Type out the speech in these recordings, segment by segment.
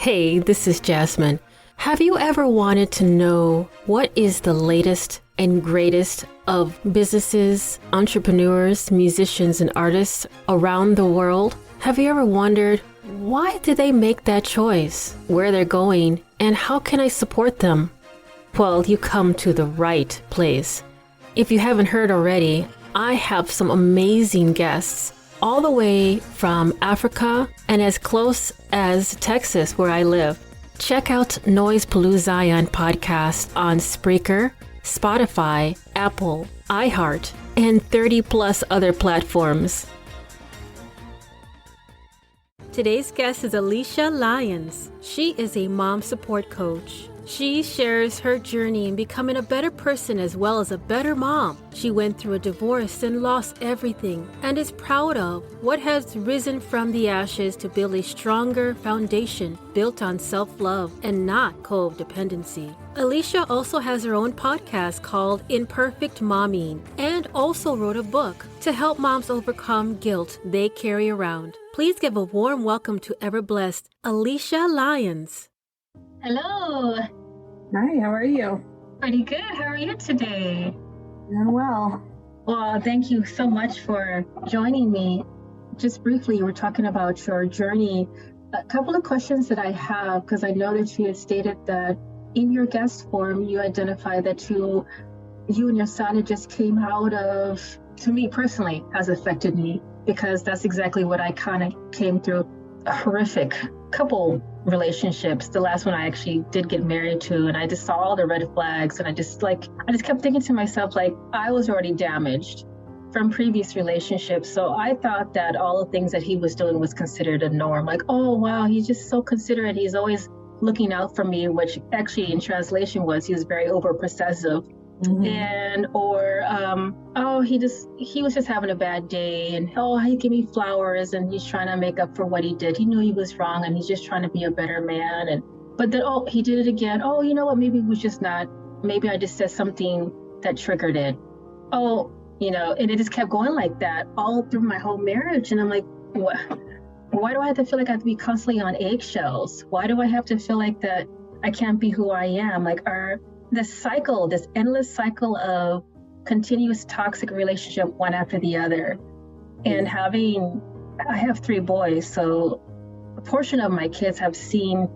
Hey, this is Jasmine. Have you ever wanted to know what is the latest and greatest of businesses, entrepreneurs, musicians, and artists around the world? Have you ever wondered, why did they make that choice, where they're going, and how can I support them? Well, you come to the right place. If you haven't heard already, I have some amazing guests all the way from Africa and as close as Texas, where I live. Check out Noise Zion podcast on Spreaker, Spotify, Apple, iHeart, and 30 plus other platforms. Today's guest is Alicia Lyons. She is a mom support coach. She shares her journey in becoming a better person as well as a better mom. She went through a divorce and lost everything and is proud of what has risen from the ashes to build a stronger foundation built on self-love and not codependency. Alicia also has her own podcast called Imperfect Momming and also wrote a book to help moms overcome guilt they carry around. Please give a warm welcome to ever-blessed Alicia Lyons. Hello. Hi, how are you? Pretty good. How are you today? Doing well. Well, thank you so much for joining me. Just briefly, you were talking about your journey. A couple of questions that I have, because I know that you had stated that in your guest form, you identified that you and your son had just came out of, to me personally, has affected me, because that's exactly what I kind of came through. A horrific couple relationships. The last one I actually did get married to, and I just saw all the red flags, and I just kept thinking to myself, like, I was already damaged from previous relationships. So I thought that all the things that he was doing was considered a norm. Like, oh wow, he's just so considerate. He's always looking out for me, which actually in translation was he was very over possessive. Mm-hmm. And he was just having a bad day, and he gave me flowers, and he's trying to make up for what he did. He knew he was wrong, and he's just trying to be a better man. But then he did it again. Oh, you know what? Maybe it was just not. Maybe I just said something that triggered it. And it just kept going like that all through my whole marriage. And I'm like, what? Why do I have to feel like I have to be constantly on eggshells? Why do I have to feel like that I can't be who I am? Like this endless cycle of continuous toxic relationship, one after the other. And I have 3 boys, so a portion of my kids have seen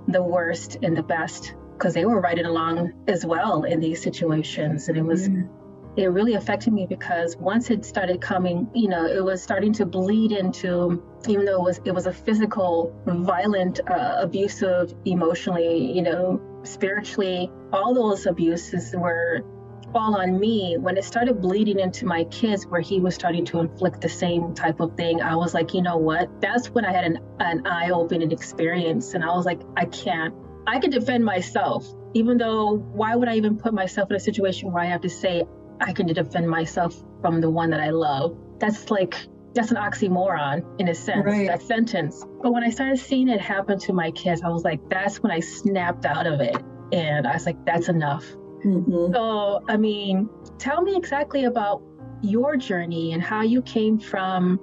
the worst and the best, because they were riding along as well in these situations. And it really affected me, because once it started coming, it was starting to bleed into, even though it was a physical, violent, abusive, emotionally, spiritually, all those abuses were all on me. When it started bleeding into my kids, where he was starting to inflict the same type of thing, I was like, you know what? That's when I had an eye-opening experience. And I was like, I can defend myself, even though why would I even put myself in a situation where I have to say I can defend myself from the one that I love? That's an oxymoron in a sense, right? That sentence. But when I started seeing it happen to my kids, I was like, that's when I snapped out of it. And I was like, that's enough. Mm-hmm. So, tell me exactly about your journey and how you came from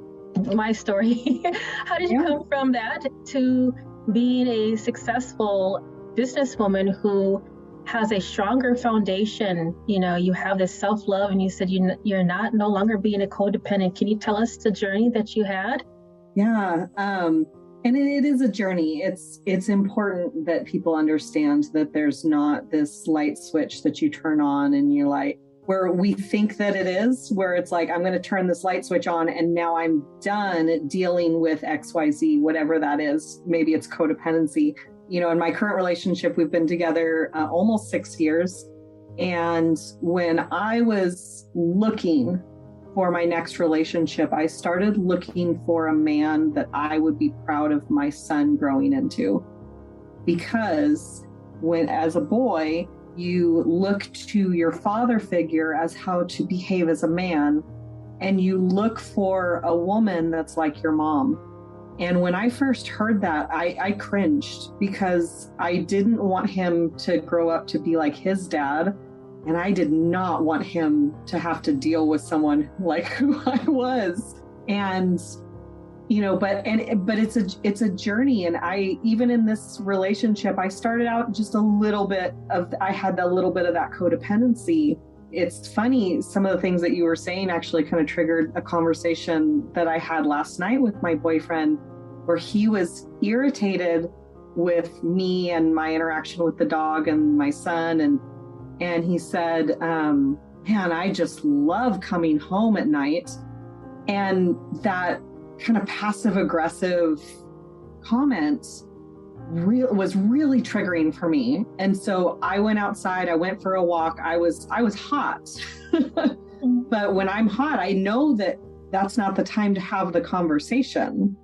my story. How did you come from that to being a successful businesswoman who has a stronger foundation? You have this self-love, and you said you're no longer being a codependent. Can you tell us the journey that you had? Yeah. And it is a journey. It's important that people understand that there's not this light switch that you turn on and you're like, where we think that it is, where it's like, I'm going to turn this light switch on and now I'm done dealing with XYZ, whatever that is. Maybe it's codependency. In my current relationship, we've been together almost 6 years. And when I was looking for my next relationship, I started looking for a man that I would be proud of my son growing into. Because as a boy, you look to your father figure as how to behave as a man, and you look for a woman that's like your mom. And when I first heard that, I cringed, because I didn't want him to grow up to be like his dad. And I did not want him to have to deal with someone like who I was. And but it's a journey. And even in this relationship, I started out I had a little bit of that codependency. It's funny, some of the things that you were saying actually kind of triggered a conversation that I had last night with my boyfriend, where he was irritated with me and my interaction with the dog and my son. And he said, man, I just love coming home at night. And that kind of passive aggressive comment was really triggering for me. And so I went outside, I went for a walk. I was hot, but when I'm hot, I know that that's not the time to have the conversation.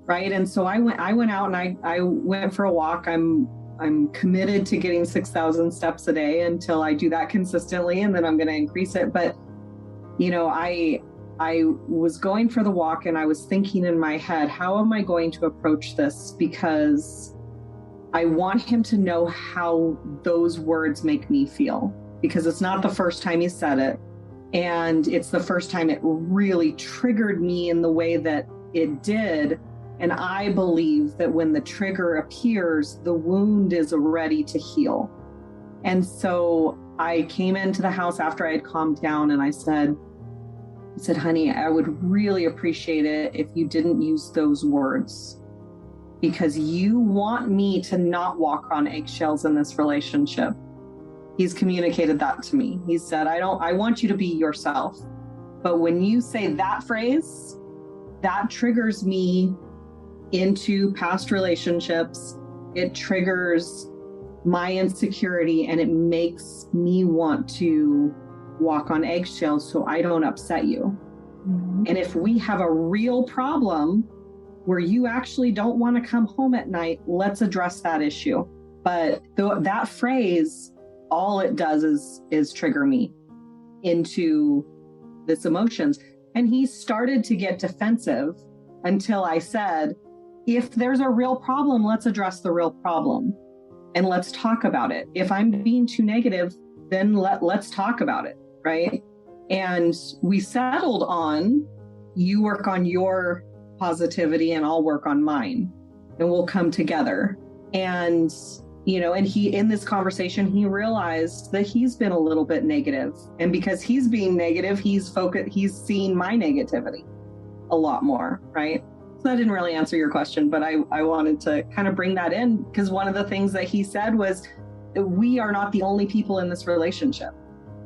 Right. And so I went out and I went for a walk. I'm committed to getting 6,000 steps a day until I do that consistently. And then I'm going to increase it. But, I was going for the walk and I was thinking in my head, how am I going to approach this? Because I want him to know how those words make me feel, because it's not the first time he said it. And it's the first time it really triggered me in the way that it did. And I believe that when the trigger appears, the wound is ready to heal. And so I came into the house after I had calmed down and I said, honey, I would really appreciate it if you didn't use those words, because you want me to not walk on eggshells in this relationship. He's communicated that to me. He said, I want you to be yourself. But when you say that phrase, that triggers me into past relationships. It triggers my insecurity and it makes me want to walk on eggshells so I don't upset you. Mm-hmm. And if we have a real problem where you actually don't want to come home at night, let's address that issue. But that phrase, all it does is trigger me into this emotions. And he started to get defensive until I said, if there's a real problem, let's address the real problem and let's talk about it. If I'm being too negative, then let's talk about it. Right. And we settled on, you work on your positivity and I'll work on mine and we'll come together. And, and in this conversation, he realized that he's been a little bit negative. And because he's being negative, he's seen my negativity a lot more. Right. So that didn't really answer your question, but I wanted to kind of bring that in because one of the things that he said was, we are not the only people in this relationship.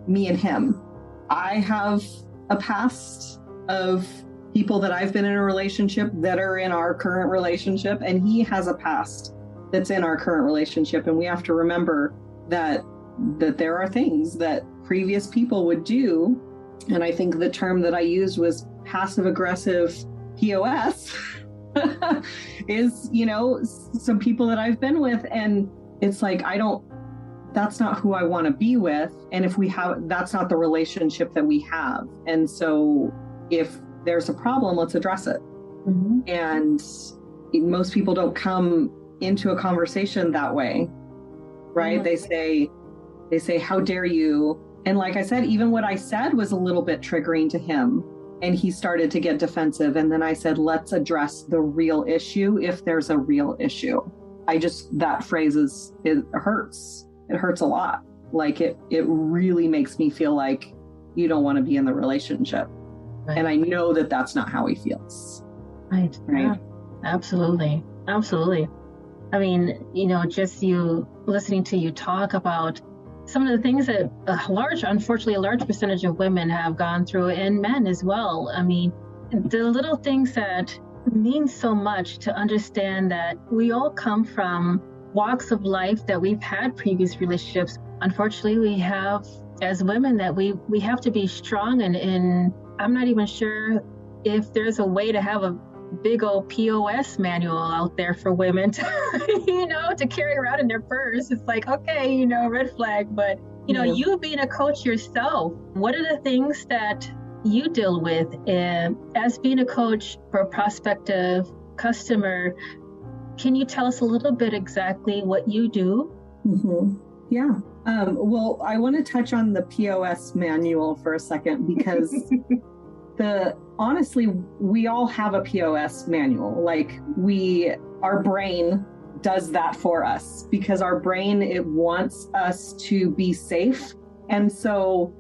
Me and him. I have a past of people that I've been in a relationship that are in our current relationship, and he has a past that's in our current relationship. And we have to remember that there are things that previous people would do. And I think the term that I used was passive aggressive POS is, some people that I've been with. And it's like, that's not who I want to be with. And that's not the relationship that we have. And so if there's a problem, let's address it. Mm-hmm. And most people don't come into a conversation that way, right? Mm-hmm. They say, how dare you? And like I said, even what I said was a little bit triggering to him. And he started to get defensive. And then I said, let's address the real issue if there's a real issue. That phrase it hurts. It hurts a lot. Like it really makes me feel like you don't want to be in the relationship. Right. And I know that that's not how he feels. Right. Yeah, absolutely. Absolutely. I mean, just you listening to you talk about some of the things that unfortunately, a large percentage of women have gone through, and men as well. I mean, the little things that mean so much to understand that we all come from walks of life that we've had previous relationships. Unfortunately, we have, as women, that we have to be strong, and I'm not even sure if there's a way to have a big old POS manual out there for women to, to carry around in their purse. It's like, okay, red flag, but you being a coach yourself, what are the things that you deal with as being a coach for a prospective customer? Can you tell us a little bit exactly what you do? Mm-hmm. Yeah. Well, I want to touch on the POS manual for a second, because honestly, we all have a POS manual. Like our brain does that for us because our brain, it wants us to be safe. And so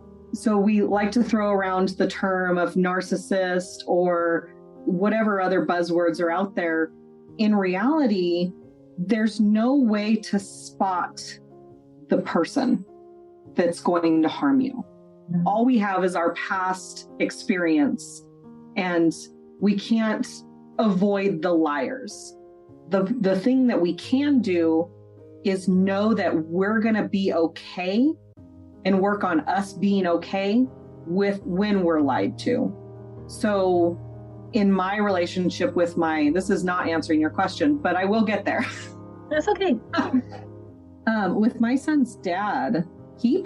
we like to throw around the term of narcissist or whatever other buzzwords are out there. In reality, there's no way to spot the person that's going to harm you. Mm-hmm. All we have is our past experience, and we can't avoid the liars. The thing that we can do is know that we're going to be okay and work on us being okay with when we're lied to. So in my relationship with this is not answering your question, but I will get there. That's okay. With my son's dad, he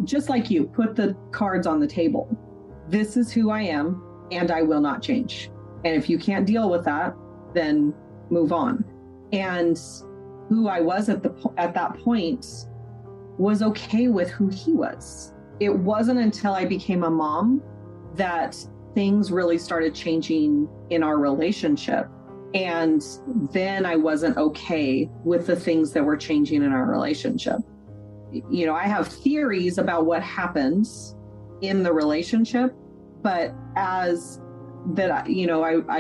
just like you, put the cards on the table. This is who I am, and I will not change. And if you can't deal with that, then move on. And who I was at that point was okay with who he was. It wasn't until I became a mom that things really started changing in our relationship. And then I wasn't okay with the things that were changing in our relationship. You know, I have theories about what happens in the relationship, but I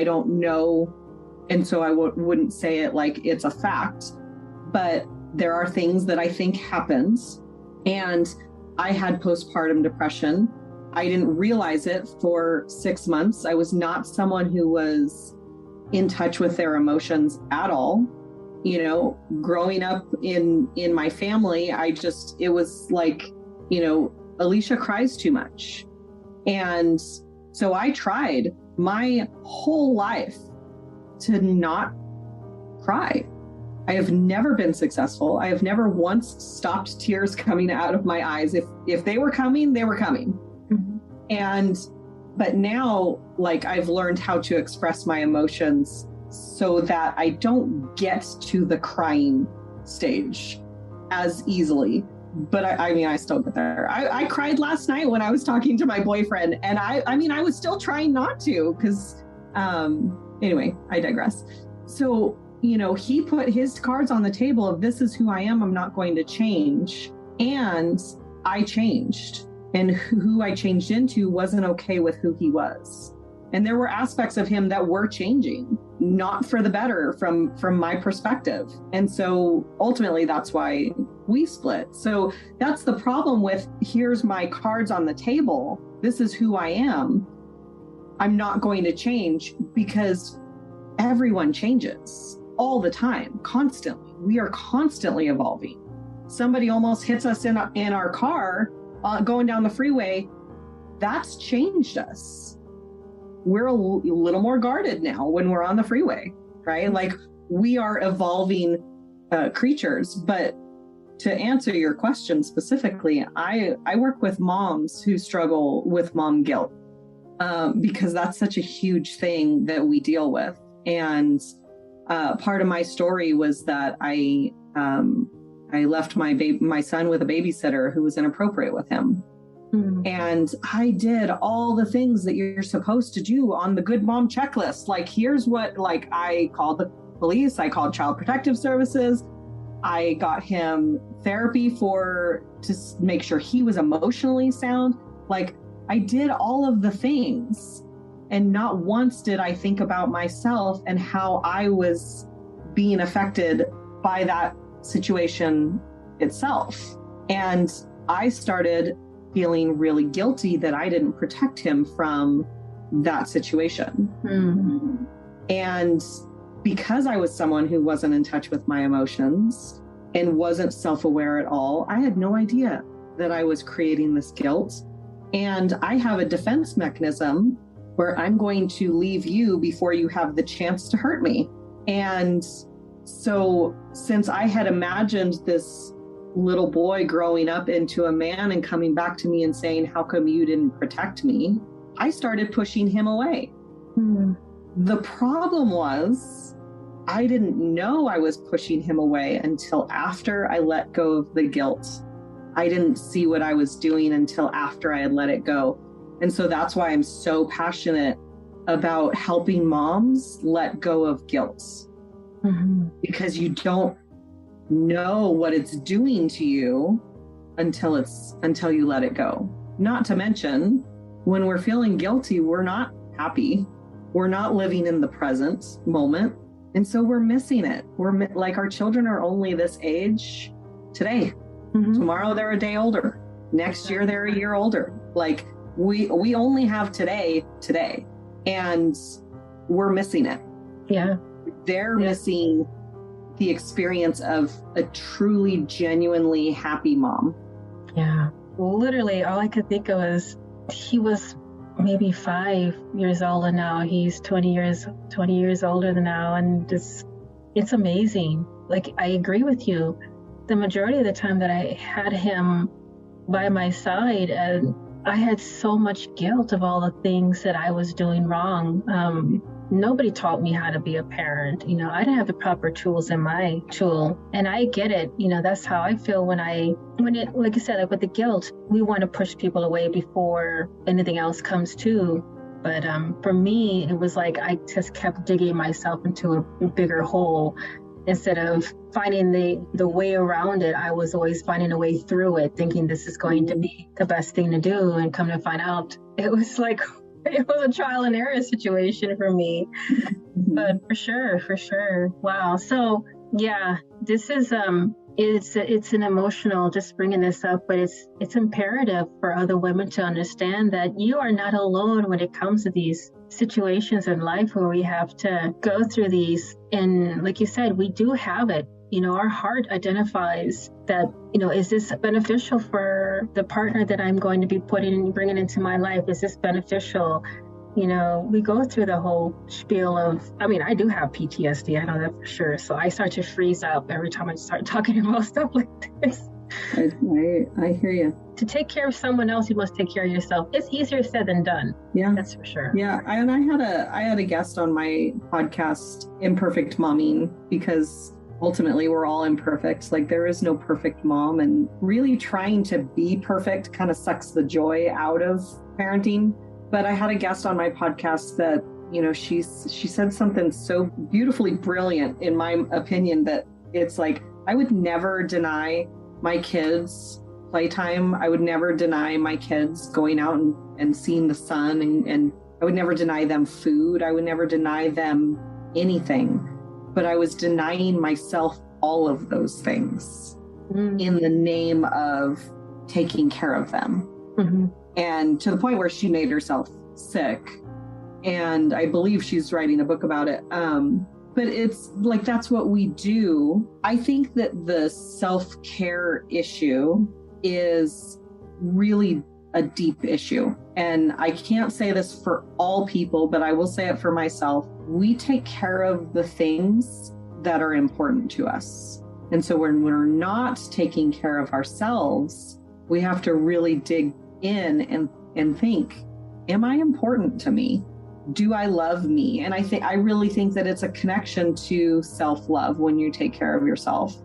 don't know. And so I wouldn't say it like it's a fact, but there are things that I think happens. And I had postpartum depression. I didn't realize it for 6 months. I was not someone who was in touch with their emotions at all. You know, growing up in my family, it was like, Alicia cries too much. And so I tried my whole life to not cry. I have never been successful. I have never once stopped tears coming out of my eyes. If they were coming, they were coming. Mm-hmm. But now, like, I've learned how to express my emotions so that I don't get to the crying stage as easily. But I still get there. I cried last night when I was talking to my boyfriend, and I was still trying not to because, anyway, I digress. So, he put his cards on the table of this is who I am. I'm not going to change. And I changed. And who I changed into wasn't okay with who he was. And there were aspects of him that were changing, not for the better from my perspective. And so ultimately, that's why we split. So that's the problem with here's my cards on the table. This is who I am. I'm not going to change because everyone changes all the time, constantly. We are constantly evolving. Somebody almost hits us in our car going down the freeway. That's changed us. We're a little more guarded now when we're on the freeway, right? Like, we are evolving creatures. But to answer your question specifically, I work with moms who struggle with mom guilt because that's such a huge thing that we deal with. And part of my story was that I left my son with a babysitter who was inappropriate with him. And I did all the things that you're supposed to do on the good mom checklist. Like, here's what, like, I called the police, I called Child Protective Services. I got him therapy to make sure he was emotionally sound. Like, I did all of the things. And not once did I think about myself and how I was being affected by that situation itself. And I started feeling really guilty that I didn't protect him from that situation. Mm-hmm. And because I was someone who wasn't in touch with my emotions and wasn't self-aware at all, I had no idea that I was creating this guilt. And I have a defense mechanism where I'm going to leave you before you have the chance to hurt me. And so since I had imagined this little boy growing up into a man and coming back to me and saying, how come you didn't protect me? I started pushing him away. The problem was I didn't know I was pushing him away until after I let go of the guilt. I didn't see what I was doing until after I had let it go. And so that's why I'm so passionate about helping moms let go of guilt, because you don't know what it's doing to you until you let it go. Not to mention, when we're feeling guilty, we're not happy. We're not living in the present moment. And so we're missing it. We're like, our children are only this age today. Tomorrow they're a day older. Next year they're a year older. Like we only have today, and we're missing it. Yeah. They're missing the experience of a truly, genuinely happy mom. Yeah. Literally, all I could think of was he was maybe 5 years old, and now he's 20 years older than now. And it's amazing. Like, I agree with you. The majority of the time that I had him by my side, and I had so much guilt of all the things that I was doing wrong. Nobody taught me how to be a parent. You know, I didn't have the proper tools in my tool. And I get it. You know, that's how I feel when it, like you said, like with the guilt, we want to push people away before anything else comes to. But for me, it was like I just kept digging myself into a bigger hole. Instead of finding the way around it, I was always finding a way through it, thinking this is going to be the best thing to do. And come to find out, it was a trial and error situation for me. But for sure. Wow. So yeah, this is, it's an emotional, just bringing this up, but it's imperative for other women to understand that you are not alone when it comes to these situations in life where we have to go through these. And like you said, we do have it. You know, our heart identifies that, you know, is this beneficial for the partner that I'm going to be bringing into my life? Is this beneficial? You know, we go through the whole spiel of, I mean, I do have PTSD. I know that for sure. So I start to freeze up every time I start talking about stuff like this. I hear you. To take care of someone else, you must take care of yourself. It's easier said than done. Yeah, that's for sure. Yeah, I had a guest on my podcast, Imperfect Momming, because ultimately we're all imperfect. Like, there is no perfect mom, and really trying to be perfect kind of sucks the joy out of parenting. But I had a guest on my podcast that, you know, she said something so beautifully brilliant, in my opinion, that it's like, I would never deny my kids playtime. I would never deny my kids going out and seeing the sun, and I would never deny them food. I would never deny them anything, but I was denying myself all of those things in the name of taking care of them. And to the point where she made herself sick. And I believe she's writing a book about it. But it's like, that's what we do. I think that the self-care issue is really a deep issue. And I can't say this for all people, but I will say it for myself. We take care of the things that are important to us. And so when we're not taking care of ourselves, we have to really dig in and think, am I important to me? Do I love me? And I really think that it's a connection to self-love when you take care of yourself.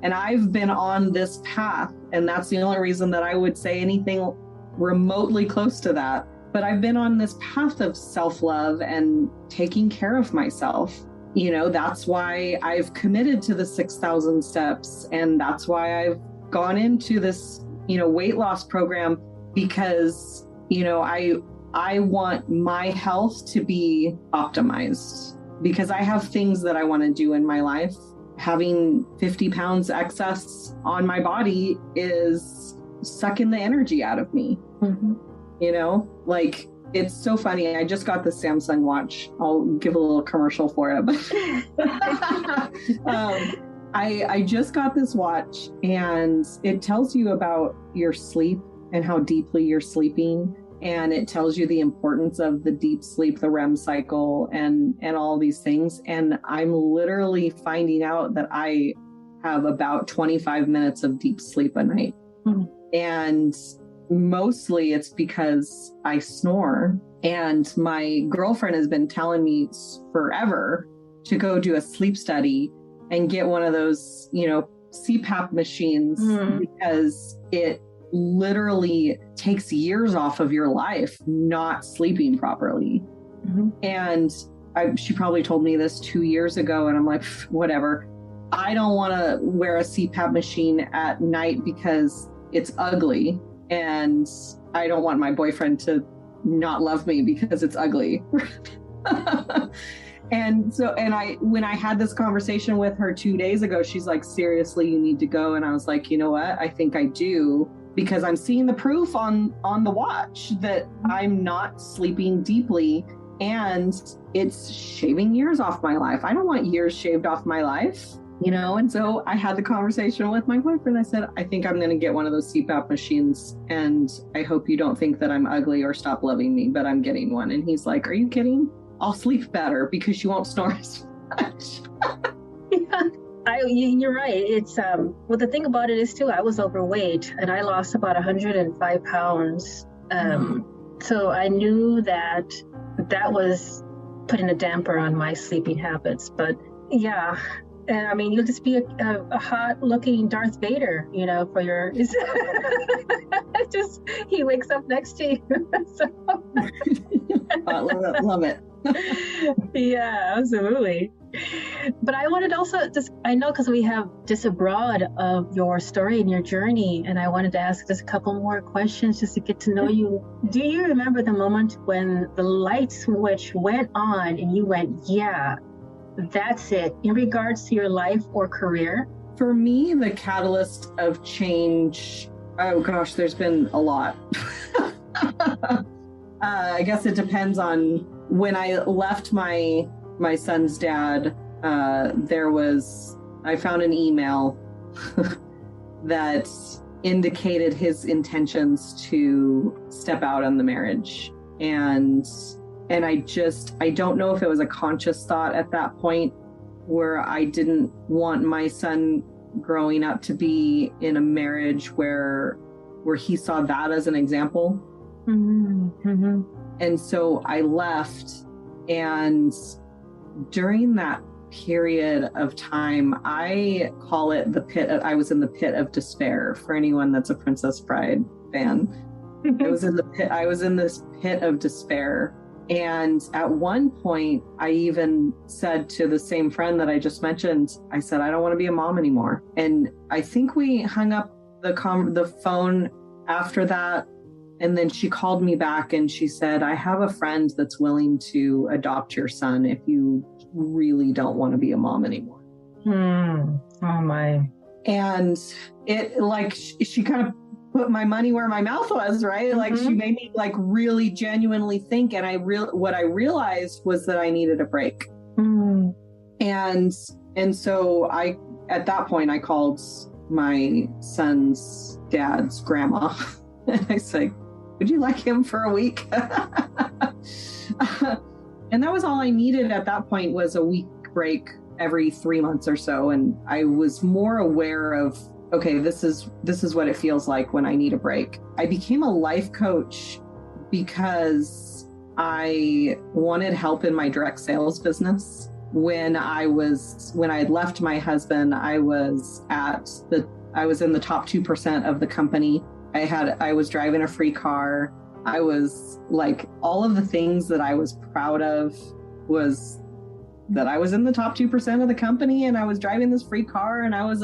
And I've been on this path, and that's the only reason that I would say anything remotely close to that. But I've been on this path of self-love and taking care of myself. You know, that's why I've committed to the 6,000 steps. And that's why I've gone into this, you know, weight loss program, because, you know, I want my health to be optimized, because I have things that I want to do in my life. Having 50 pounds excess on my body is sucking the energy out of me. You know, like, it's so funny. I just got the Samsung watch. I'll give a little commercial for it. But I just got this watch, and it tells you about your sleep and how deeply you're sleeping. And it tells you the importance of the deep sleep, the REM cycle, and all these things. And I'm literally finding out that I have about 25 minutes of deep sleep a night. And mostly it's because I snore. And my girlfriend has been telling me forever to go do a sleep study and get one of those, you know, CPAP machines, because it literally takes years off of your life not sleeping properly. Mm-hmm. And she probably told me this 2 years ago, and I'm like, whatever. I don't want to wear a CPAP machine at night because it's ugly, and I don't want my boyfriend to not love me because it's ugly. And when I had this conversation with her 2 days ago, she's like, seriously, you need to go. And I was like, you know what? I think I do, because I'm seeing the proof on the watch that I'm not sleeping deeply, and it's shaving years off my life. I don't want years shaved off my life, you know? And so I had the conversation with my boyfriend. I said, I think I'm going to get one of those CPAP machines, and I hope you don't think that I'm ugly or stop loving me, but I'm getting one. And he's like, are you kidding? I'll sleep better because you won't snore as much. Yeah, you're right. It's well, the thing about it is too, I was overweight and I lost about 105 pounds. So I knew that was putting a damper on my sleeping habits. But yeah, I mean, you'll just be a hot-looking Darth Vader, you know, for your. Just he wakes up next to you. So. Love it. Yeah, absolutely. But I wanted also I know because we have just a broad of your story and your journey, and I wanted to ask just a couple more questions just to get to know you. Do you remember the moment when the light switch went on and you went, yeah, that's it, in regards to your life or career? For me, the catalyst of change, oh gosh, there's been a lot. I guess it depends on when I left my son's dad. I found an email that indicated his intentions to step out on the marriage. And I don't know if it was a conscious thought at that point where I didn't want my son growing up to be in a marriage where he saw that as an example. Mm-hmm. And so I left, and during that period of time, I call it I was in the pit of despair. For anyone that's a Princess Bride fan, I was in this pit of despair. And at one point, I even said to the same friend that I just mentioned, I said, I don't want to be a mom anymore. And I think we hung up the phone after that. And then she called me back and she said, I have a friend that's willing to adopt your son if you really don't want to be a mom anymore. Oh my. And it, like, she kind of put my money where my mouth was, right? Mm-hmm. Like, she made me like really genuinely think. And what I realized was that I needed a break. Mm. And so at that point I called my son's dad's grandma and I said, would you like him for a week? And that was all I needed at that point, was a week break every 3 months or so. And I was more aware of, okay, this is what it feels like when I need a break. I became a life coach because I wanted help in my direct sales business. When I had left my husband, I was in the top 2% of the company. I was driving a free car. I was like, all of the things that I was proud of was that I was in the top 2% of the company, and I was driving this free car, and I was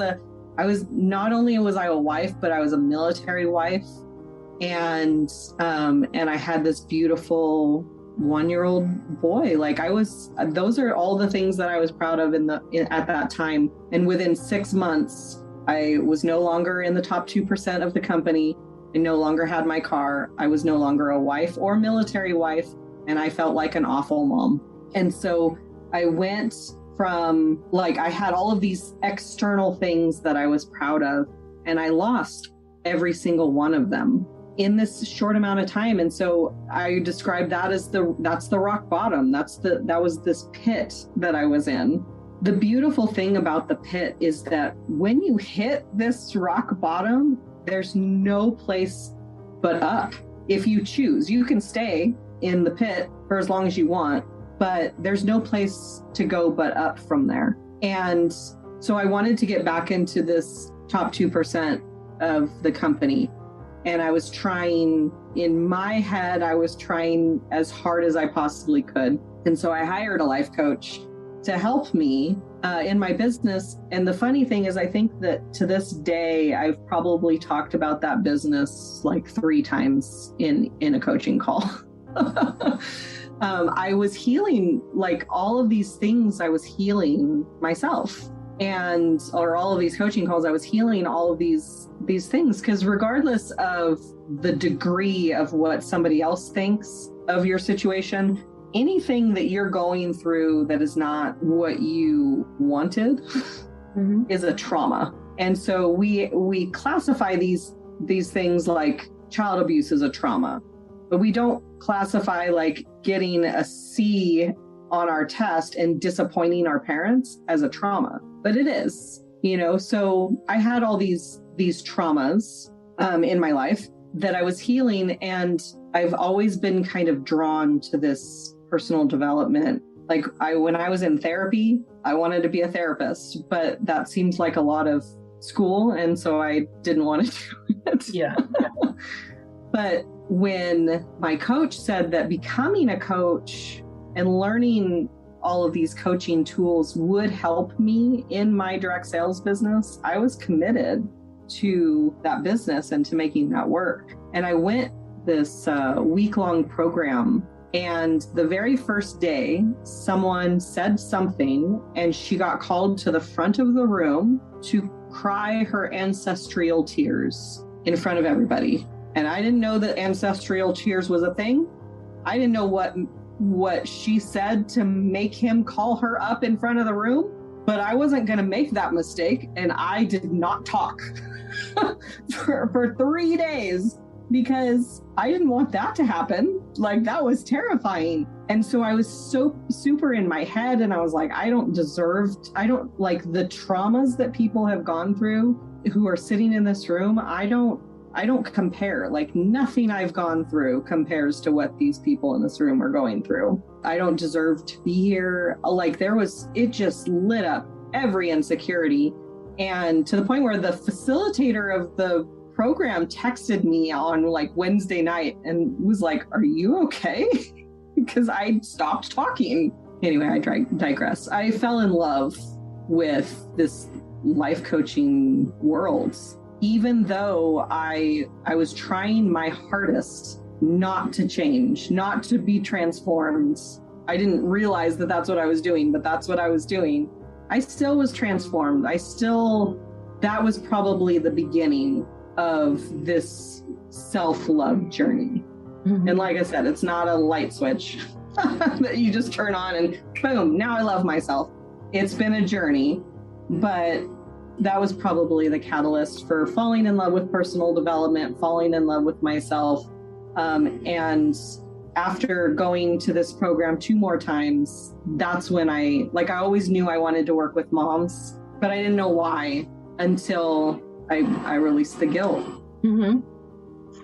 not only was I a wife, but I was a military wife. And I had this beautiful 1-year-old boy. Like, those are all the things that I was proud of at that time. And within 6 months, I was no longer in the top 2% of the company. I no longer had my car. I was no longer a wife or military wife. And I felt like an awful mom. And so I went from, like, I had all of these external things that I was proud of, and I lost every single one of them in this short amount of time. And so I described that as that's the rock bottom. That was this pit that I was in. The beautiful thing about the pit is that when you hit this rock bottom, there's no place but up. If you choose, you can stay in the pit for as long as you want, but there's no place to go but up from there. And so I wanted to get back into this top 2% of the company. And I was trying, in my head, I was trying as hard as I possibly could. And so I hired a life coach to help me in my business. And the funny thing is, I think that to this day, I've probably talked about that business like 3 times in a coaching call. I was healing, like all of these things, I was healing myself. Or all of these coaching calls, I was healing all of these things, because regardless of the degree of what somebody else thinks of your situation, anything that you're going through that is not what you wanted is a trauma. And so we classify these things like child abuse as a trauma, but we don't classify like getting a C on our test and disappointing our parents as a trauma, but it is, so I had all these traumas in my life that I was healing. And I've always been kind of drawn to this personal development. Like when I was in therapy, I wanted to be a therapist, but that seems like a lot of school. And so I didn't want to do it. Yeah. But when my coach said that becoming a coach and learning all of these coaching tools would help me in my direct sales business, I was committed to that business and to making that work. And I went this week-long program, and the very first day, someone said something, and she got called to the front of the room to cry her ancestral tears in front of everybody. And I didn't know that ancestral tears was a thing. I didn't know what she said to make him call her up in front of the room, but I wasn't going to make that mistake. And I did not talk for 3 days because I didn't want that to happen. Like, that was terrifying. And so I was so super in my head, and I was like, I don't like the traumas that people have gone through who are sitting in this room. I don't compare. Like, nothing I've gone through compares to what these people in this room are going through. I don't deserve to be here. Like, it just lit up every insecurity. And to the point where the facilitator of the program texted me on like Wednesday night and was like, "Are you okay?" Because I stopped talking. Anyway, I digress. I fell in love with this life coaching world, even though I was trying my hardest not to change, not to be transformed. I didn't realize that that's what I was doing, but that's what I was doing. I still was transformed. That was probably the beginning of this self-love journey. Mm-hmm. And like I said, it's not a light switch that you just turn on and boom, now I love myself. It's been a journey, but that was probably the catalyst for falling in love with personal development, falling in love with myself. And after going to this program 2 more times, that's when I always knew I wanted to work with moms, but I didn't know why until I released the guilt. Mm-hmm.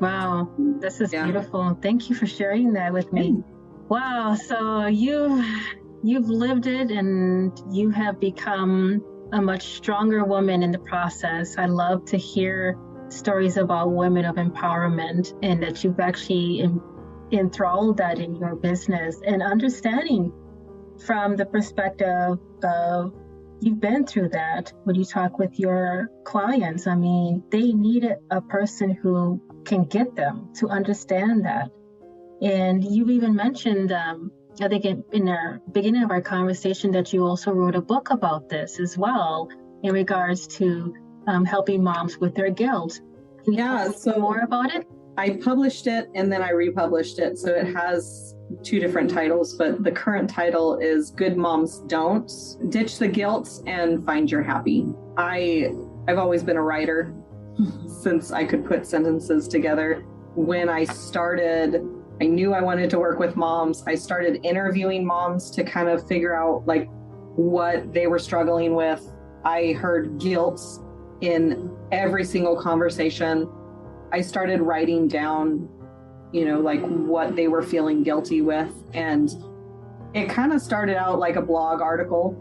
Wow, this is beautiful. Thank you for sharing that with me. Wow, so you've lived it, and you have become a much stronger woman in the process. I love to hear stories about women of empowerment, and that you've actually enthralled that in your business, and understanding from the perspective of you've been through that. When you talk with your clients, I mean, they needed a person who can get them to understand that. And you've even mentioned, I think in the beginning of our conversation, that you also wrote a book about this as well, in regards to helping moms with their guilt. Can you tell us more about it? I published it and then I republished it. So it has 2 different titles, but the current title is Good Moms Don't: Ditch the Guilt and Find Your Happy. I've always been a writer since I could put sentences together. When I started, I knew I wanted to work with moms. I started interviewing moms to kind of figure out like what they were struggling with. I heard guilt in every single conversation. I started writing down, like what they were feeling guilty with. And it kind of started out like a blog article.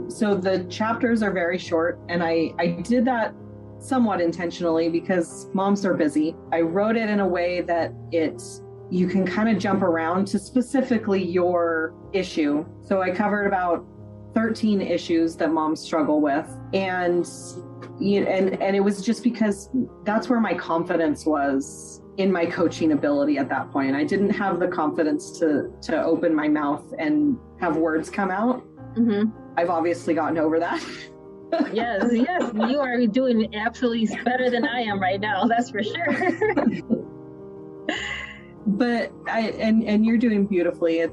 So the chapters are very short. And I did that somewhat intentionally because moms are busy. I wrote it in a way that you can kind of jump around to specifically your issue. So I covered about 13 issues that moms struggle with. And it was just because that's where my confidence was in my coaching ability at that point. I didn't have the confidence to open my mouth and have words come out. Mm-hmm. I've obviously gotten over that. Yes, you are doing absolutely better than I am right now. That's for sure. But and you're doing beautifully.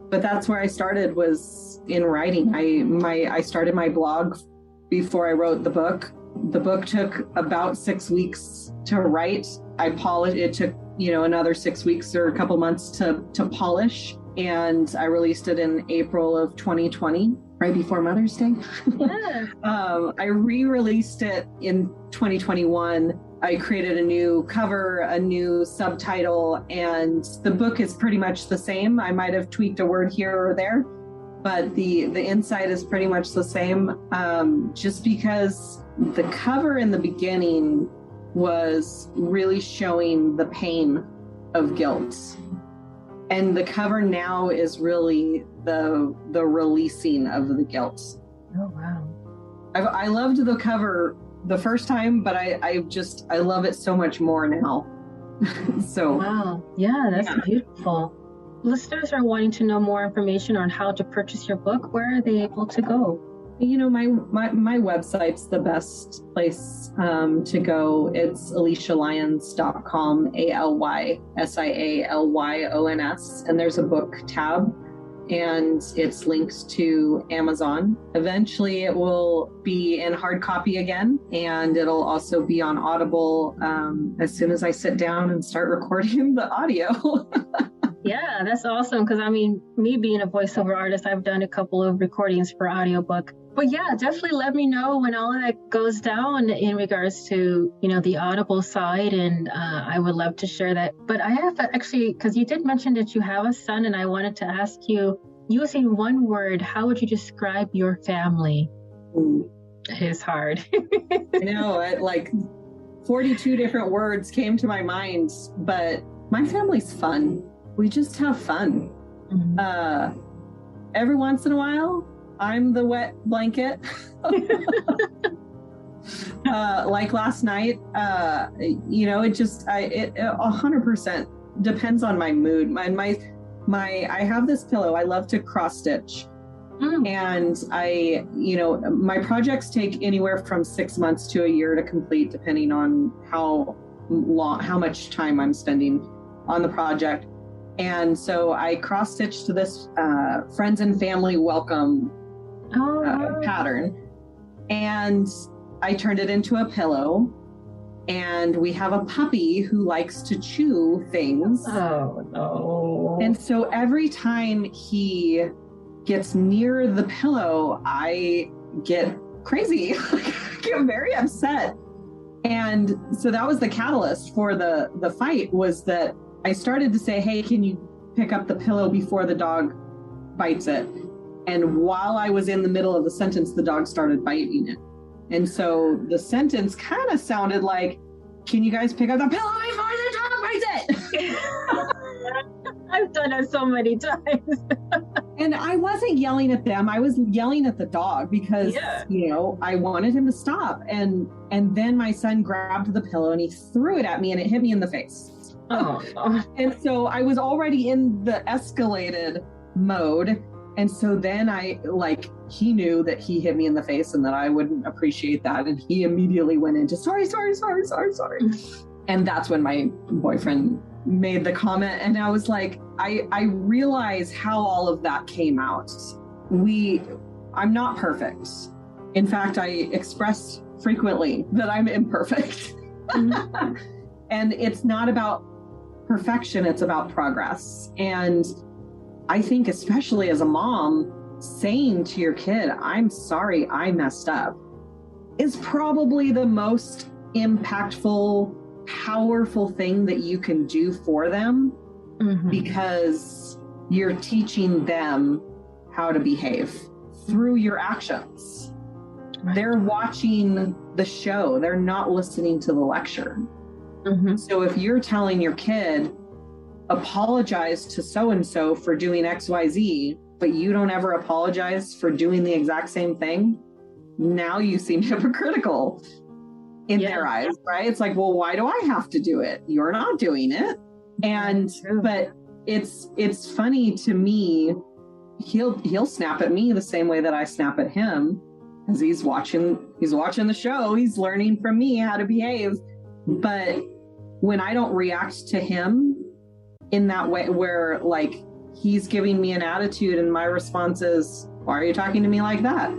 But that's where I started, was in writing. I started my blog before I wrote the book. The book took about 6 weeks to write. I polished. It took another 6 weeks or a couple months to polish, and I released it in April of 2020, right before Mother's Day. Yeah. I re-released it in 2021. I created a new cover, a new subtitle, and the book is pretty much the same. I might have tweaked a word here or there, but the inside is pretty much the same, just because the cover in the beginning was really showing the pain of guilt. And the cover now is really the releasing of the guilt. Oh, wow. I loved the cover the first time, but I love it so much more now. So wow. Yeah, that's beautiful. Listeners are wanting to know more information on how to purchase your book. Where are they able to go? My website's the best place to go. It's AlysiaLyons.com, AlysiaLyons, and there's a book tab, and it's linked to Amazon. Eventually it will be in hard copy again, and it'll also be on Audible as soon as I sit down and start recording the audio. Yeah, that's awesome. Because me being a voiceover artist, I've done a couple of recordings for audiobook. But yeah, definitely let me know when all of that goes down in regards to, the Audible side. And I would love to share that. But I have actually, because you did mention that you have a son, and I wanted to ask you, using one word, how would you describe your family? It is hard. I know, 42 different words came to my mind, but my family's fun. We just have fun. Mm-hmm. Every once in a while, I'm the wet blanket. Like last night, it 100% depends on my mood. I have this pillow. I love to cross stitch. And my projects take anywhere from 6 months to a year to complete, depending on how much time I'm spending on the project. And so I cross stitched to this friends and family welcome pattern, and I turned it into a pillow. And we have a puppy who likes to chew things. Oh no! And so every time he gets near the pillow, I get crazy. I get very upset. And so that was the catalyst for the fight, was that I started to say, hey, can you pick up the pillow before the dog bites it? And while I was in the middle of the sentence, the dog started biting it. And so the sentence kind of sounded like, can you guys pick up the pillow before the dog bites it? I've done it so many times. And I wasn't yelling at them. I was yelling at the dog because, I wanted him to stop. And then my son grabbed the pillow and he threw it at me, and it hit me in the face. Oh. And so I was already in the escalated mode. And so then he knew that he hit me in the face and that I wouldn't appreciate that. And he immediately went into sorry. And that's when my boyfriend made the comment. And I was like, I realize how all of that came out. I'm not perfect. In fact, I express frequently that I'm imperfect. Mm-hmm. And it's not about perfection, it's about progress. And I think, especially as a mom, saying to your kid, I'm sorry I messed up, is probably the most impactful, powerful thing that you can do for them, because you're teaching them how to behave through your actions. They're watching the show. They're not listening to the lecture. Mm-hmm. So if you're telling your kid, apologize to so-and-so for doing XYZ, but you don't ever apologize for doing the exact same thing, now you seem hypocritical in their eyes, right? It's like, well, why do I have to do it? You're not doing it. And, but it's funny to me, he'll snap at me the same way that I snap at him, because he's watching the show. He's learning from me how to behave. But when I don't react to him in that way, where like he's giving me an attitude and my response is, why are you talking to me like that?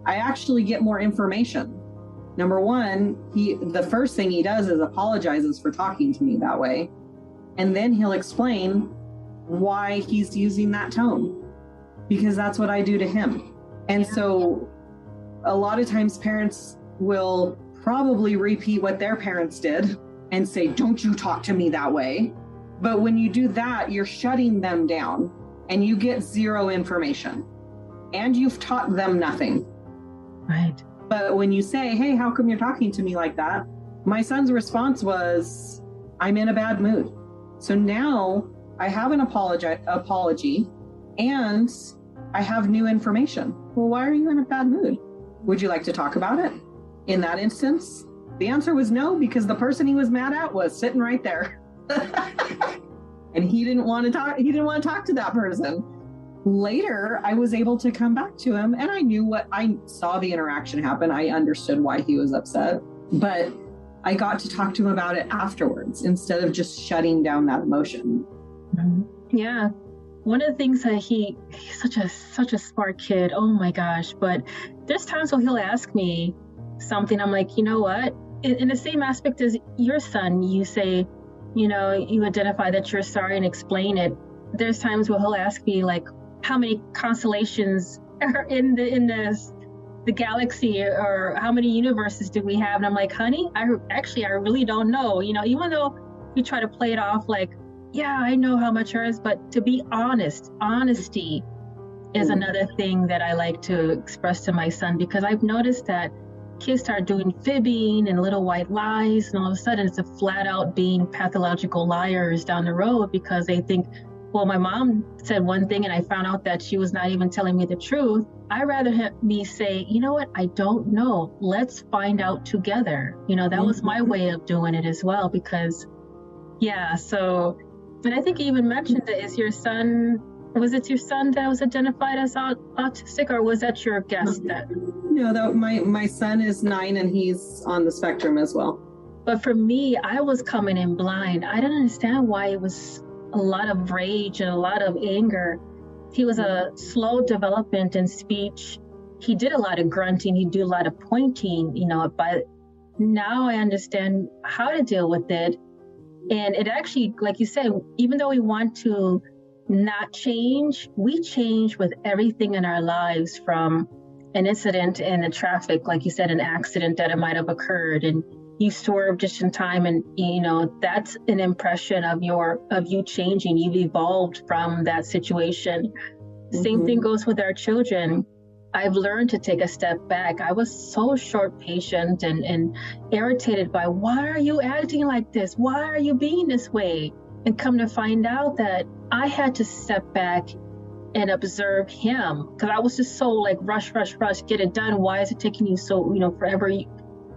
I actually get more information. Number one, the first thing he does is apologizes for talking to me that way. And then he'll explain why he's using that tone, because that's what I do to him. And so a lot of times parents will probably repeat what their parents did and say, don't you talk to me that way. But when you do that, you're shutting them down and you get zero information and you've taught them nothing. Right. But when you say, hey, how come you're talking to me like that? My son's response was, I'm in a bad mood. So now I have an apology and I have new information. Well, why are you in a bad mood? Would you like to talk about it? In that instance, the answer was no, because the person he was mad at was sitting right there. And he didn't want to talk. He didn't want to talk to that person. Later, I was able to come back to him and I saw the interaction happen. I understood why he was upset, but I got to talk to him about it afterwards instead of just shutting down that emotion. Yeah. One of the things that he's such a smart kid. Oh my gosh. But there's times when he'll ask me something. I'm like, you know what? In the same aspect as your son, you say, you know, you identify that you're sorry and explain it. There's times where he'll ask me like, how many constellations are in the galaxy, or how many universes do we have? And I'm like, honey, I really don't know. You know, even though you try to play it off like, yeah, I know how much there is, but to be honest, honesty is another thing that I like to express to my son, because I've noticed that kids start doing fibbing and little white lies, and all of a sudden it's a flat out being pathological liars down the road, because they think, well, my mom said one thing and I found out that she was not even telling me the truth. I'd rather have me say, you know what, I don't know. Let's find out together. You know, that was my way of doing it as well, because, yeah, so, and I think you even mentioned that was it your son that was identified as autistic, or was that your guess? No, my son is 9 and he's on the spectrum as well. But for me, I was coming in blind. I didn't understand why it was a lot of rage and a lot of anger. He was a slow development in speech. He did a lot of grunting. He'd do a lot of pointing, you know, but now I understand how to deal with it. And it actually, like you said, even though we want to not change, we change with everything in our lives, from an incident in the traffic, like you said, an accident that it might have occurred, and you swerve just in time, and you know that's an impression of you changing. You've evolved from that situation. Same thing goes with our children. I've learned to take a step back. I was so short patient and irritated by, why are you acting like this? Why are you being this way? And come to find out that I had to step back and observe him, because I was just so like rush, get it done. Why is it taking you so, you know, forever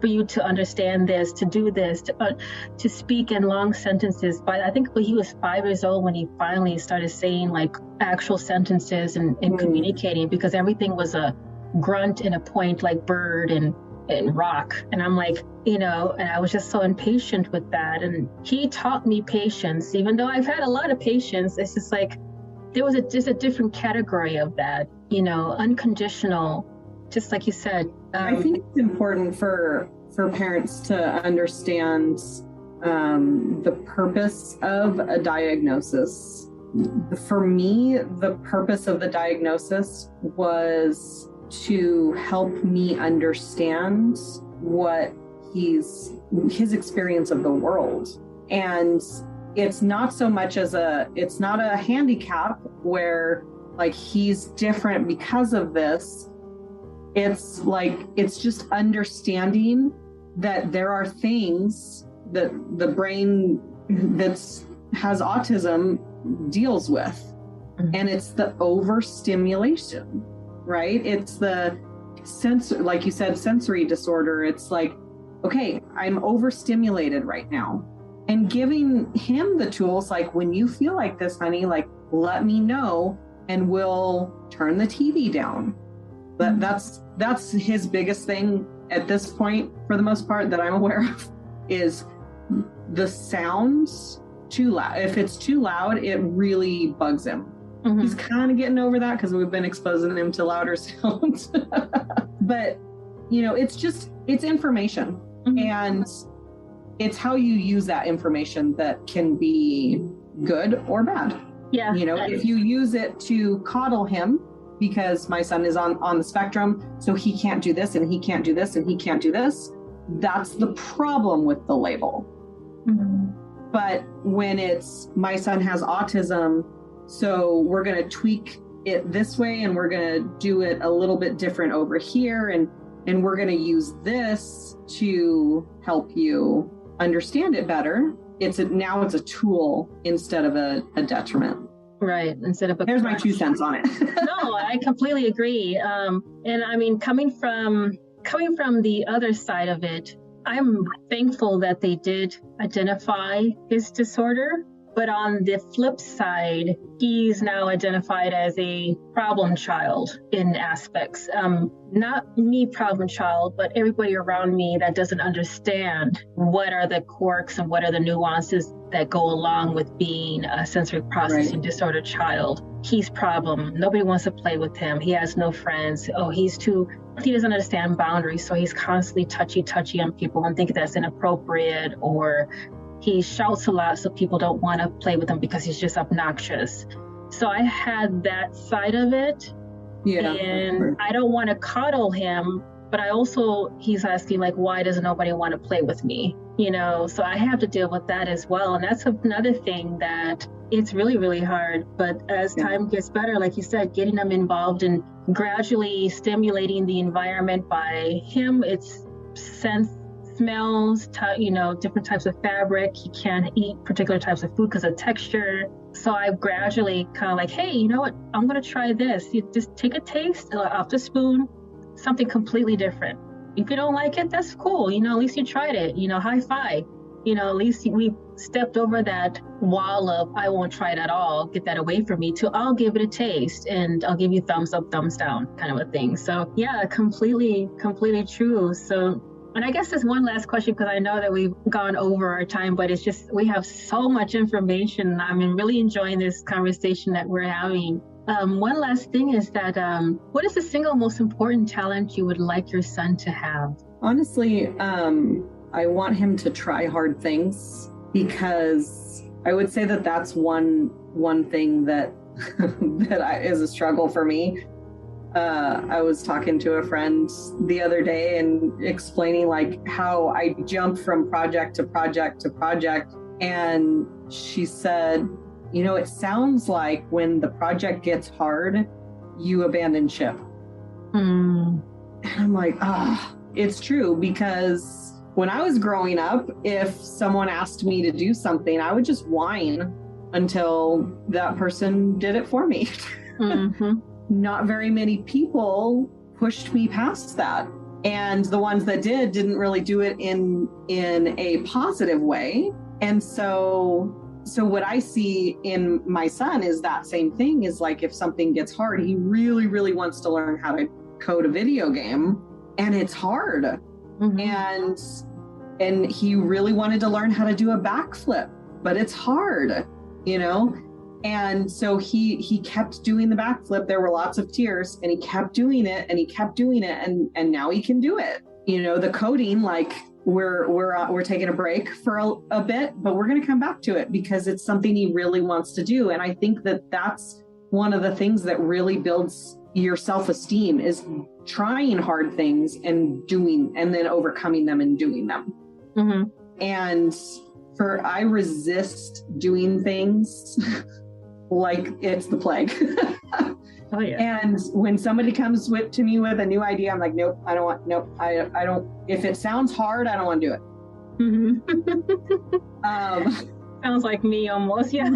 for you to understand this, to do this, to speak in long sentences? But I think he was 5 years old when he finally started saying like actual sentences and communicating, because everything was a grunt and a point, like bird and rock. And I'm like, you know, and I was just so impatient with that. And he taught me patience, even though I've had a lot of patience. It's just like, there was just a different category of that, you know, unconditional, just like you said. I think it's important for parents to understand the purpose of a diagnosis. For me, the purpose of the diagnosis was to help me understand what his experience of the world. And it's not so much it's not a handicap where like he's different because of this. It's like, it's just understanding that there are things that the brain has autism deals with. And it's the overstimulation, right? It's the like you said, sensory disorder. It's like, okay, I'm overstimulated right now. And giving him the tools, like, when you feel like this, honey, like, let me know and we'll turn the TV down. But that's his biggest thing at this point, for the most part, that I'm aware of, is the sounds too loud. If it's too loud, it really bugs him. Mm-hmm. He's kind of getting over that because we've been exposing him to louder sounds. But, it's information. Mm-hmm. And it's how you use that information that can be good or bad. Yeah. If you use it to coddle him, because my son is on the spectrum, so he can't do this and he can't do this and he can't do this, that's the problem with the label. Mm-hmm. But when it's, my son has autism, so we're going to tweak it this way and we're going to do it a little bit different over here, and we're going to use this to help you understand it better. Now it's a tool instead of a detriment. Right. Instead of There's my 2 cents on it. No, I completely agree. And I mean, coming from the other side of it, I'm thankful that they did identify his disorder. But on the flip side, he's now identified as a problem child in aspects. Not me problem child, but everybody around me that doesn't understand what are the quirks and what are the nuances that go along with being a sensory processing disorder child. He's problem. Nobody wants to play with him. He has no friends. He doesn't understand boundaries. So he's constantly touchy on people and think that's inappropriate, or he shouts a lot so people don't want to play with him because he's just obnoxious. So I had that side of it. Yeah. And I don't want to coddle him, but he's asking, like, why does nobody want to play with me? So I have to deal with that as well. And that's another thing that it's really, really hard. But as time gets better, like you said, getting them involved and gradually stimulating the environment by him, it's smells, different types of fabric. He can't eat particular types of food because of texture. So I've gradually kind of like, hey, you know what? I'm going to try this. You just take a taste off the spoon, something completely different. If you don't like it, that's cool. At least you tried it, high five. At least we stepped over that wall of, I won't try it at all, get that away from me, to I'll give it a taste and I'll give you thumbs up, thumbs down kind of a thing. So yeah, completely true. So, and I guess there's one last question, because I know that we've gone over our time, but it's just, we have so much information. I'm really enjoying this conversation that we're having. One last thing is that, what is the single most important talent you would like your son to have? Honestly, I want him to try hard things, because I would say that that's one thing that is a struggle for me. I was talking to a friend the other day and explaining, like, how I jump from project to project to project. And she said, it sounds like when the project gets hard, you abandon ship. And I'm like, it's true, because when I was growing up, if someone asked me to do something, I would just whine until that person did it for me. Mm-hmm. Not very many people pushed me past that. And the ones that didn't really do it in a positive way. And so what I see in my son is that same thing, is like, if something gets hard, he really, really wants to learn how to code a video game, and it's hard. Mm-hmm. And he really wanted to learn how to do a backflip, but it's hard, And so he kept doing the backflip. There were lots of tears, and he kept doing it, and he kept doing it. And now he can do it. The coding, like, we're taking a break for a bit, but we're going to come back to it because it's something he really wants to do. And I think that that's one of the things that really builds your self-esteem, is trying hard things and then overcoming them and doing them. Mm-hmm. And I resist doing things like it's the plague. Oh yeah. And when somebody comes to me with a new idea, I'm like, nope, I don't. If it sounds hard, I don't want to do it. Sounds like me almost. Yeah.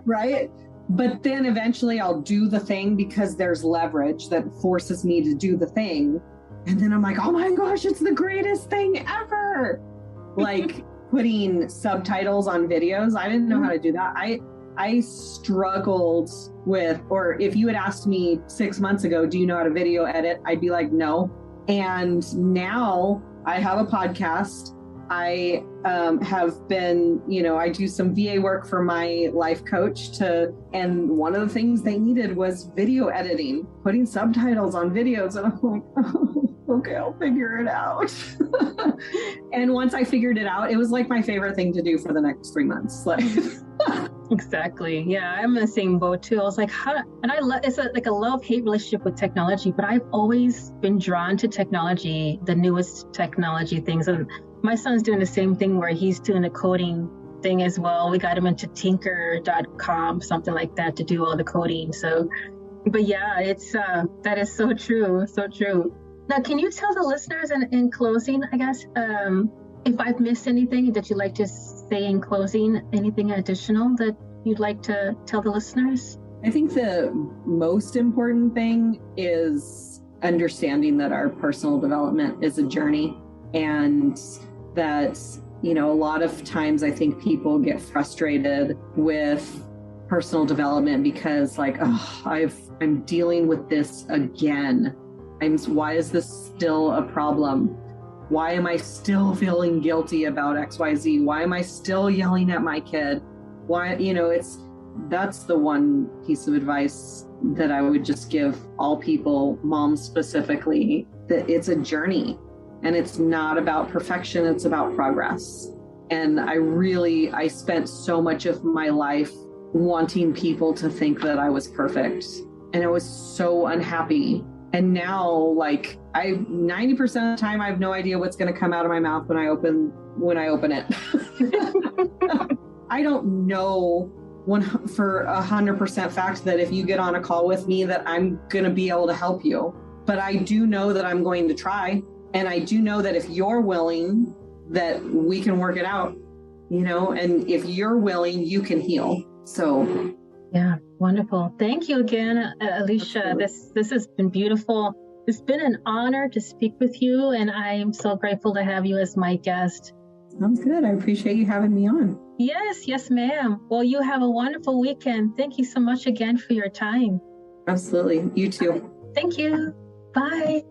Right. But then eventually I'll do the thing because there's leverage that forces me to do the thing. And then I'm like, oh my gosh, it's the greatest thing ever. Like putting subtitles on videos. I didn't know how to do that. I struggled with, or if you had asked me 6 months ago, do you know how to video edit? I'd be like, no. And now I have a podcast. I have been, I do some VA work for my life coach and one of the things they needed was video editing, putting subtitles on videos. And I'm like, oh, okay, I'll figure it out. And once I figured it out, it was like my favorite thing to do for the next 3 months. Like, exactly. Yeah, I'm in the same boat too. I was like, it's like a love-hate relationship with technology, but I've always been drawn to technology, the newest technology things. And my son's doing the same thing where he's doing a coding thing as well. We got him into tinker.com, something like that, to do all the coding. So, but yeah, it's that is so true. So true. Now, can you tell the listeners in closing, I guess, if I've missed anything that you'd like to say in closing, anything additional that you'd like to tell the listeners? I think the most important thing is understanding that our personal development is a journey, and that, a lot of times I think people get frustrated with personal development because like, I'm dealing with this again. Why is this still a problem? Why am I still feeling guilty about XYZ? Why am I still yelling at my kid? Why, that's the one piece of advice that I would just give all people, moms specifically, that it's a journey and it's not about perfection. It's about progress. And I spent so much of my life wanting people to think that I was perfect. And I was so unhappy. And now, like, 90% of the time, I have no idea what's going to come out of my mouth when I open it. I don't know for 100% fact that if you get on a call with me that I'm going to be able to help you. But I do know that I'm going to try. And I do know that if you're willing, that we can work it out, and if you're willing, you can heal. So yeah, wonderful. Thank you again, Alicia. This has been beautiful. It's been an honor to speak with you, and I am so grateful to have you as my guest. Sounds good. I appreciate you having me on. Yes, ma'am. Well, you have a wonderful weekend. Thank you so much again for your time. Absolutely. You too. Thank you. Bye.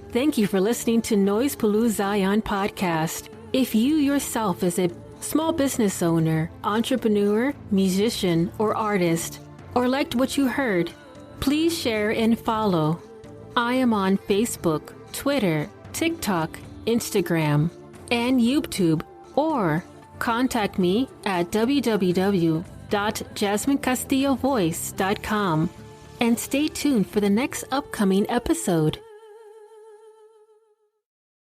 Thank you for listening to Noise Pulu Zion podcast. If you yourself is a small business owner, entrepreneur, musician, or artist, or liked what you heard, please share and follow. I am on Facebook, Twitter, TikTok, Instagram, and YouTube, or contact me at www.jasminecastillovoice.com and stay tuned for the next upcoming episode.